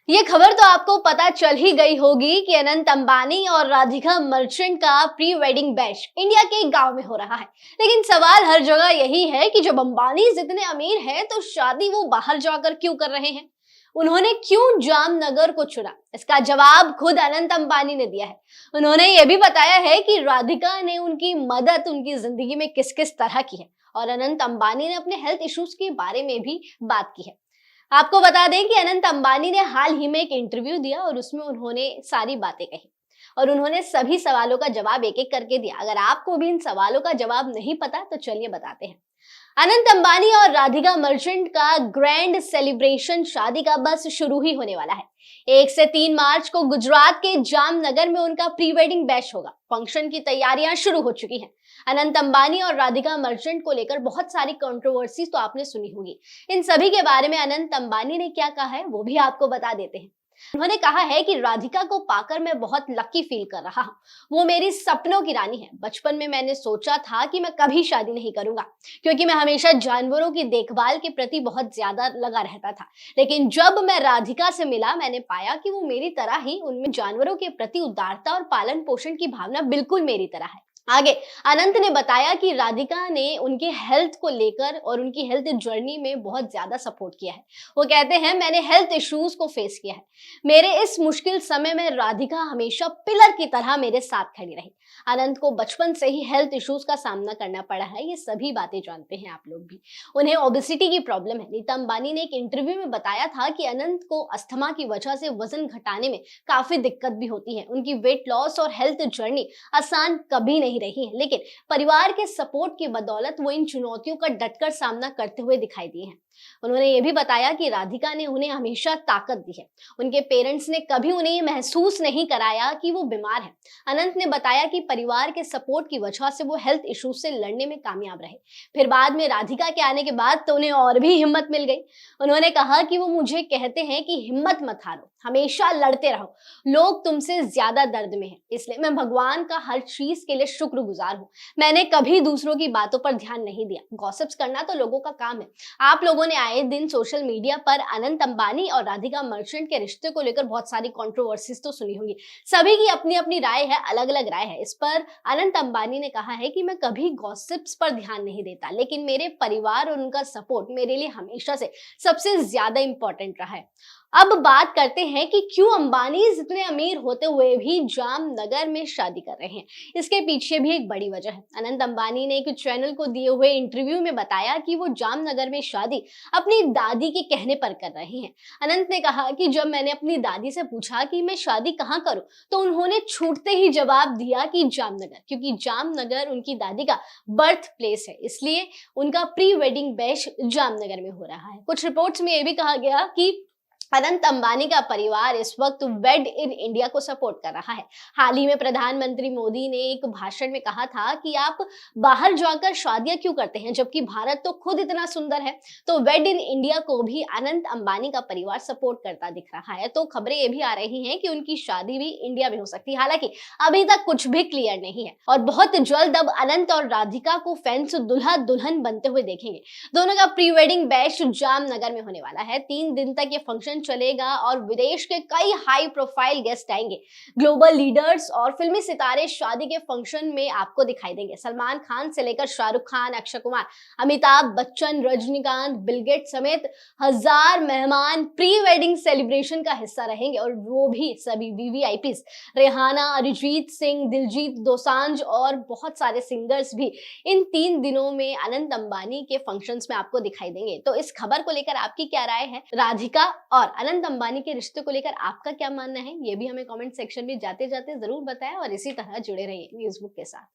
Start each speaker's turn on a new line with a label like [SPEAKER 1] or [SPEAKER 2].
[SPEAKER 1] ये खबर तो आपको पता चल ही गई होगी कि अनंत अंबानी और राधिका मर्चेंट का प्री वेडिंग बैश इंडिया के एक गांव में हो रहा है। लेकिन सवाल हर जगह यही है कि जब अंबानी इतने अमीर हैं तो शादी वो बाहर जाकर क्यों कर रहे हैं। उन्होंने क्यों जामनगर को चुना, इसका जवाब खुद अनंत अंबानी ने दिया है। उन्होंने ये भी बताया है कि राधिका ने उनकी मदद उनकी जिंदगी में किस किस तरह की है, और अनंत अंबानी ने अपने हेल्थ इश्यूज के बारे में भी बात की है। आपको बता दें कि अनंत अंबानी ने हाल ही में एक इंटरव्यू दिया और उसमें उन्होंने सारी बातें कही और उन्होंने सभी सवालों का जवाब एक एक करके दिया। अगर आपको भी इन सवालों का जवाब नहीं पता तो चलिए बताते हैं। अनंत अंबानी और राधिका मर्चेंट का ग्रैंड सेलिब्रेशन शादी का बस शुरू ही होने वाला है। 1 से 3 मार्च को गुजरात के जामनगर में उनका प्री वेडिंग बैश होगा। फंक्शन की तैयारियां शुरू हो चुकी हैं। अनंत अंबानी और राधिका मर्चेंट को लेकर बहुत सारी कंट्रोवर्सीज तो आपने सुनी होगी। इन सभी के बारे में अनंत अंबानी ने क्या कहा है वो भी आपको बता देते हैं। उन्होंने कहा है कि राधिका को पाकर मैं बहुत लकी फील कर रहा हूँ। वो मेरी सपनों की रानी है। बचपन में मैंने सोचा था कि मैं कभी शादी नहीं करूंगा, क्योंकि मैं हमेशा जानवरों की देखभाल के प्रति बहुत ज्यादा लगा रहता था। लेकिन जब मैं राधिका से मिला मैंने पाया कि वो मेरी तरह ही, उनमें जानवरों के प्रति उदारता और पालन पोषण की भावना बिल्कुल मेरी तरह है। आगे अनंत ने बताया कि राधिका ने उनके हेल्थ को लेकर और उनकी हेल्थ जर्नी में बहुत ज्यादा सपोर्ट किया है। वो कहते हैं, मैंने हेल्थ इश्यूज को फेस किया है। मेरे इस मुश्किल समय में राधिका हमेशा पिलर की तरह मेरे साथ खड़ी रही। अनंत को बचपन से ही हेल्थ इश्यूज का सामना करना पड़ा है, ये सभी बातें जानते हैं आप लोग भी। उन्हें ओबेसिटी की प्रॉब्लम है। नीता अंबानी ने एक इंटरव्यू में बताया था कि अनंत को अस्थमा की वजह से वजन घटाने में काफी दिक्कत भी होती है। उनकी वेट लॉस और हेल्थ जर्नी आसान कभी नहीं रही है, लेकिन परिवार के सपोर्ट की बदौलत वो इन चुनौतियों का डटकर सामना करते हुए दिखाई दिए हैं। उन्होंने ये भी बताया कि राधिका ने उन्हें हमेशा ताकत दी है। उनके पेरेंट्स ने कभी उन्हें ये महसूस नहीं कराया कि वो बीमार है। अनंत ने बताया कि परिवार के सपोर्ट की वजह से वो हेल्थ इश्यूज से लड़ने में कामयाब रहे। फिर बाद में राधिका के आने के बाद तो उन्हें और भी हिम्मत मिल गई। उन्होंने कहा कि वो मुझे कहते हैं कि हिम्मत मत हारो, हमेशा लड़ते रहो, लोग तुमसे ज्यादा दर्द में हैं, इसलिए मैं भगवान का हर चीज के लिए शुक्रगुजार हूँ। मैंने कभी दूसरों की बातों पर ध्यान नहीं दिया। गॉसिप्स करना तो लोगों का काम है। आप लोगों ने आए दिन सोशल मीडिया पर अनंत अंबानी और राधिका मर्चेंट के रिश्ते को लेकर बहुत सारी कंट्रोवर्सीज तो सुनी होंगी। सभी की अपनी अपनी राय है, अलग अलग राय है। इस पर अनंत अंबानी ने कहा है कि मैं कभी गॉसिप्स पर ध्यान नहीं देता, लेकिन मेरे परिवार और उनका सपोर्ट मेरे लिए हमेशा से सबसे ज्यादा इंपॉर्टेंट रहा है। अब बात करते हैं कि क्यों अंबानी इतने अमीर होते हुए भी जामनगर में शादी कर रहे हैं। इसके पीछे भी एक बड़ी वजह है। अनंत अंबानी ने एक चैनल को दिए हुए इंटरव्यू में बताया कि वो जामनगर में शादी अपनी दादी के कहने पर कर रहे हैं। अनंत ने कहा कि जब मैंने अपनी दादी से पूछा कि मैं शादी कहाँ करूं, तो उन्होंने छूटते ही जवाब दिया कि जामनगर, क्योंकि जामनगर उनकी दादी का बर्थ प्लेस है, इसलिए उनका प्री वेडिंग बैश जामनगर में हो रहा है। कुछ रिपोर्ट्स में यह भी कहा गया कि अनंत अंबानी का परिवार इस वक्त वेड इन इंडिया को सपोर्ट कर रहा है। हाल ही में प्रधानमंत्री मोदी ने एक भाषण में कहा था कि आप बाहर जाकर शादियां क्यों करते हैं, जबकि भारत तो खुद इतना सुंदर है। तो वेड इन इंडिया को भी अनंत अंबानी का परिवार सपोर्ट करता दिख रहा है। तो खबरें ये भी आ रही हैं कि उनकी शादी भी इंडिया में हो सकती है। हालांकि अभी तक कुछ भी क्लियर नहीं है और बहुत जल्द अब अनंत और राधिका को फैंस दुल्हा दुल्हन बनते हुए देखेंगे। दोनों का प्री वेडिंग बैश जामनगर में होने वाला है। 3 दिन तक ये फंक्शन चलेगा और विदेश के कई हाई प्रोफाइल गेस्ट आएंगे। ग्लोबल लीडर्स और फिल्मी सितारे शादी के फंक्शन में आपको दिखाई देंगे। सलमान खान से लेकर शाहरुख खान, अक्षय कुमार, अमिताभ बच्चन, रजनीकांत, बिल गेट्स समेत हजार मेहमान प्री वेडिंग सेलिब्रेशन का हिस्सा रहेंगे, और वो भी सभी वीवीआईपीज। रेहाना, अरिजीत सिंह, दिलजीत दोसांझ और बहुत सारे सिंगर्स भी इन 3 दिनों में अनंत अंबानी के फंक्शंस में आपको दिखाई देंगे। तो इस खबर को लेकर आपकी क्या राय है? राधिका और अनंत अंबानी के रिश्ते को लेकर आपका क्या मानना है, ये भी हमें कमेंट सेक्शन में जाते जाते जरूर बताएं और इसी तरह जुड़े रहिए न्यूज़बुक के साथ।